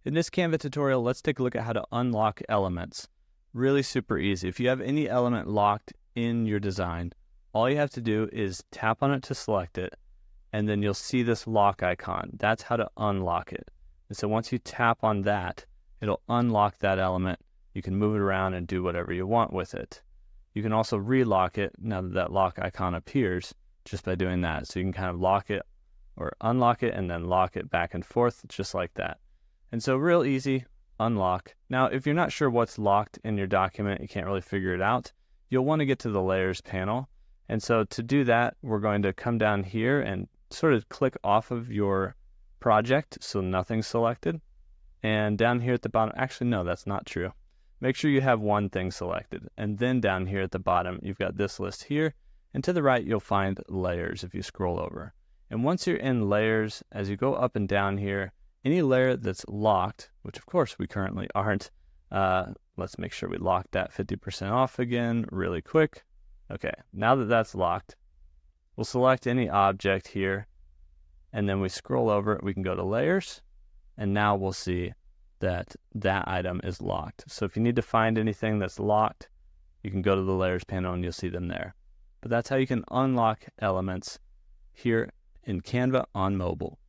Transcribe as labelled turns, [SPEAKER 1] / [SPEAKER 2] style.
[SPEAKER 1] In this Canva tutorial, let's take a look at how to unlock elements. Really super easy. If you have any element locked in your design, all you have to do is tap on it to select it, and then you'll see this lock icon. That's how to unlock it. And so once you tap on that, it'll unlock that element. You can move it around and do whatever you want with it. You can also relock it now that that lock icon appears just by doing that. So you can kind of lock it or unlock it and then lock it back and forth just like that. And so real easy, unlock. Now, if you're not sure what's locked in your document, you can't really figure it out, you'll want to get to the layers panel. And so to do that, we're going to come down here and sort of click off of your project so nothing's selected. And down here at the bottom, actually, no, that's not true. Make sure you have one thing selected. And then down here at the bottom, you've got this list here. And to the right, you'll find layers if you scroll over. And once you're in layers, as you go up and down here, any layer that's locked, which of course we currently aren't, let's make sure we lock that 50% off again really quick. Okay, now that that's locked, we'll select any object here, and then we scroll over, we can go to layers, and now we'll see that that item is locked. So if you need to find anything that's locked, you can go to the layers panel and you'll see them there. But that's how you can unlock elements here in Canva on mobile.